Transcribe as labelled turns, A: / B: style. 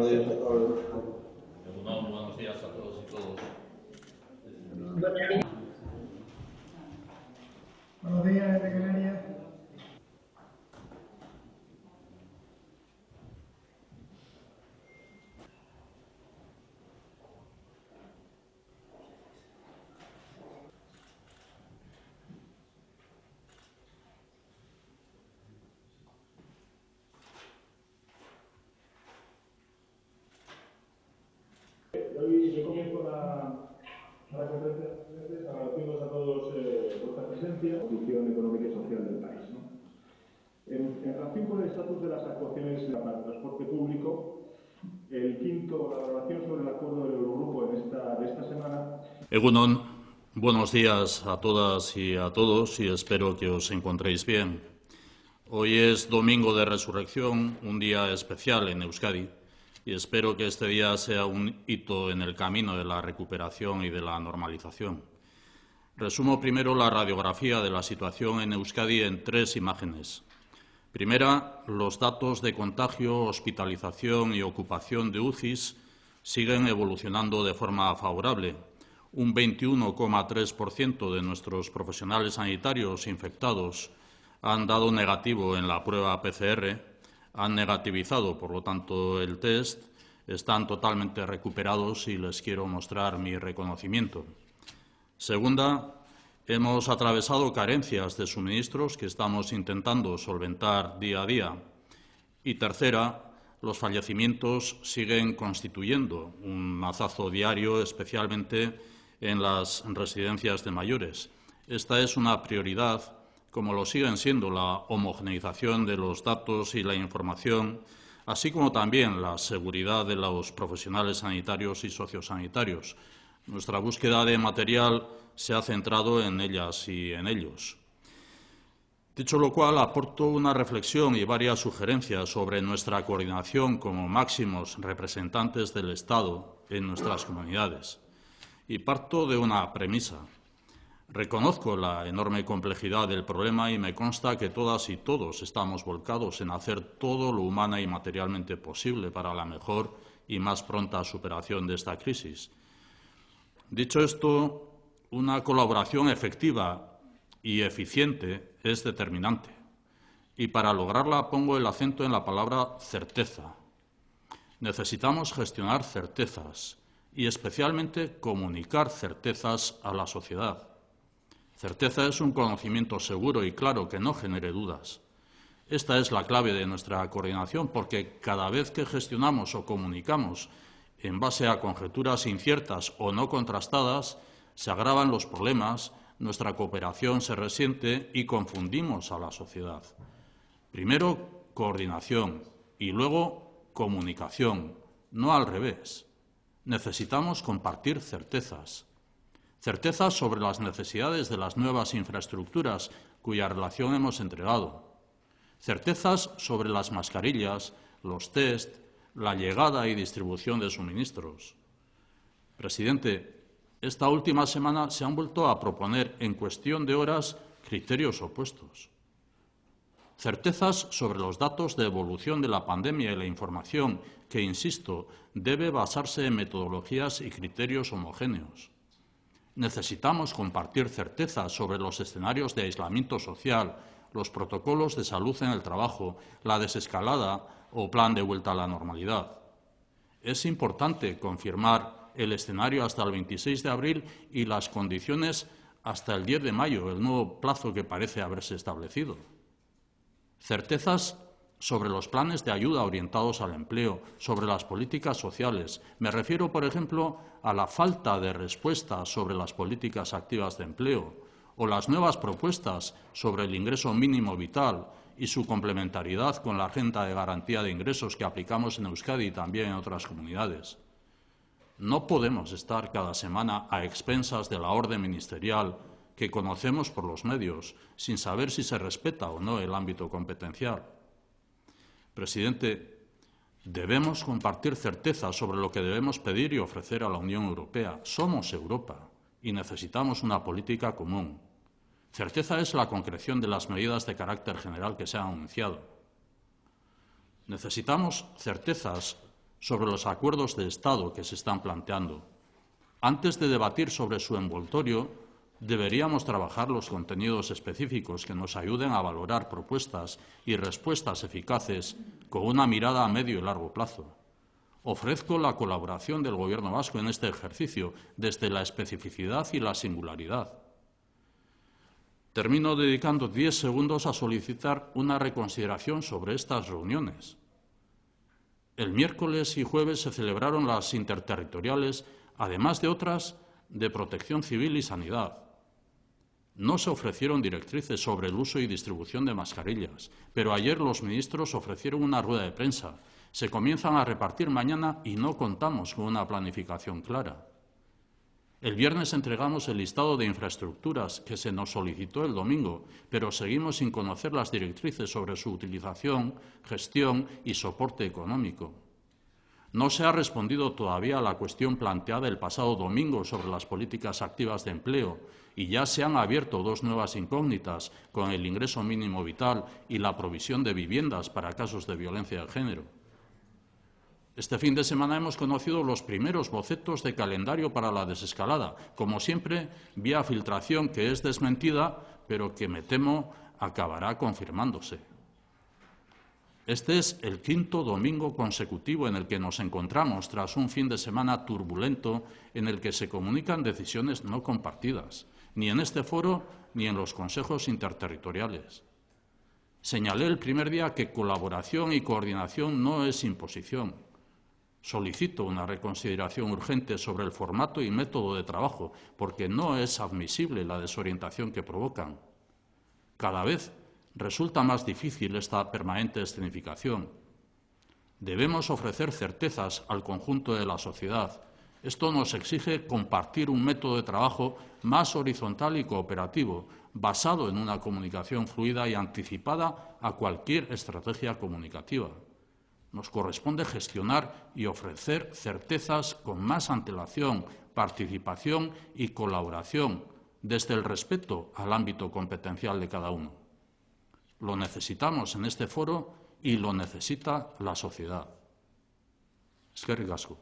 A: Buenos días a todos.
B: Buenos días a todos y todos.
C: Buenos días, desde Canarias.
D: Hoy yo comienzo la conferencia agradeciéndoos a todos vuestra presencia, la condición económica y social del país, ¿no? En relación con el estatus de las actuaciones para el transporte público, la valoración sobre el acuerdo del Eurogrupo de esta semana.
B: Egunon, buenos días a todas y a todos y espero que os encontréis bien. Hoy es Domingo de Resurrección, un día especial en Euskadi, y espero que este día sea un hito en el camino de la recuperación y de la normalización. Resumo primero la radiografía de la situación en Euskadi en 3 imágenes. Primera, los datos de contagio, hospitalización y ocupación de UCIs siguen evolucionando de forma favorable. Un 21,3% de nuestros profesionales sanitarios infectados han dado negativo en la prueba PCR, han negativizado, por lo tanto, el test, están totalmente recuperados y les quiero mostrar mi reconocimiento. Segunda, hemos atravesado carencias de suministros que estamos intentando solventar día a día. Y tercera, los fallecimientos siguen constituyendo un mazazo diario, especialmente en las residencias de mayores. Esta es una prioridad, como lo siguen siendo la homogeneización de los datos y la información, así como también la seguridad de los profesionales sanitarios y sociosanitarios. Nuestra búsqueda de material se ha centrado en ellas y en ellos. Dicho lo cual, aporto una reflexión y varias sugerencias sobre nuestra coordinación como máximos representantes del Estado en nuestras comunidades. Y parto de una premisa. Reconozco la enorme complejidad del problema y me consta que todas y todos estamos volcados en hacer todo lo humana y materialmente posible para la mejor y más pronta superación de esta crisis. Dicho esto, una colaboración efectiva y eficiente es determinante. Y para lograrla pongo el acento en la palabra certeza. Necesitamos gestionar certezas y especialmente comunicar certezas a la sociedad. Certeza es un conocimiento seguro y claro que no genere dudas. Esta es la clave de nuestra coordinación porque cada vez que gestionamos o comunicamos en base a conjeturas inciertas o no contrastadas, se agravan los problemas, nuestra cooperación se resiente y confundimos a la sociedad. Primero, coordinación y luego comunicación, no al revés. Necesitamos compartir certezas. Certezas sobre las necesidades de las nuevas infraestructuras cuya relación hemos entregado. Certezas sobre las mascarillas, los test, la llegada y distribución de suministros. Presidente, esta última semana se han vuelto a proponer en cuestión de horas criterios opuestos. Certezas sobre los datos de evolución de la pandemia y la información que, insisto, debe basarse en metodologías y criterios homogéneos. Necesitamos compartir certezas sobre los escenarios de aislamiento social, los protocolos de salud en el trabajo, la desescalada o plan de vuelta a la normalidad. Es importante confirmar el escenario hasta el 26 de abril y las condiciones hasta el 10 de mayo, el nuevo plazo que parece haberse establecido. Certezas sobre los planes de ayuda orientados al empleo, sobre las políticas sociales. Me refiero, por ejemplo, a la falta de respuesta sobre las políticas activas de empleo o las nuevas propuestas sobre el ingreso mínimo vital y su complementariedad con la renta de garantía de ingresos que aplicamos en Euskadi y también en otras comunidades. No podemos estar cada semana a expensas de la orden ministerial que conocemos por los medios, sin saber si se respeta o no el ámbito competencial. Presidente, debemos compartir certeza sobre lo que debemos pedir y ofrecer a la Unión Europea. Somos Europa y necesitamos una política común. Certeza es la concreción de las medidas de carácter general que se han anunciado. Necesitamos certezas sobre los acuerdos de Estado que se están planteando. Antes de debatir sobre su envoltorio, deberíamos trabajar los contenidos específicos que nos ayuden a valorar propuestas y respuestas eficaces con una mirada a medio y largo plazo. Ofrezco la colaboración del Gobierno vasco en este ejercicio desde la especificidad y la singularidad. Termino dedicando 10 segundos a solicitar una reconsideración sobre estas reuniones. El miércoles y jueves se celebraron las interterritoriales, además de otras de protección civil y sanidad. No se ofrecieron directrices sobre el uso y distribución de mascarillas, pero ayer los ministros ofrecieron una rueda de prensa. Se comienzan a repartir mañana y no contamos con una planificación clara. El viernes entregamos el listado de infraestructuras que se nos solicitó el domingo, pero seguimos sin conocer las directrices sobre su utilización, gestión y soporte económico. No se ha respondido todavía a la cuestión planteada el pasado domingo sobre las políticas activas de empleo y ya se han abierto 2 nuevas incógnitas con el ingreso mínimo vital y la provisión de viviendas para casos de violencia de género. Este fin de semana hemos conocido los primeros bocetos de calendario para la desescalada, como siempre, vía filtración que es desmentida, pero que me temo acabará confirmándose. Este es el 5º domingo consecutivo en el que nos encontramos tras un fin de semana turbulento en el que se comunican decisiones no compartidas, ni en este foro ni en los consejos interterritoriales. Señalé el primer día que colaboración y coordinación no es imposición. Solicito una reconsideración urgente sobre el formato y método de trabajo, porque no es admisible la desorientación que provocan. Cada vez resulta más difícil esta permanente escenificación. Debemos ofrecer certezas al conjunto de la sociedad. Esto nos exige compartir un método de trabajo más horizontal y cooperativo, basado en una comunicación fluida y anticipada a cualquier estrategia comunicativa. Nos corresponde gestionar y ofrecer certezas con más antelación, participación y colaboración, desde el respeto al ámbito competencial de cada uno. Lo necesitamos en este foro y lo necesita la sociedad. Eskerrik asko.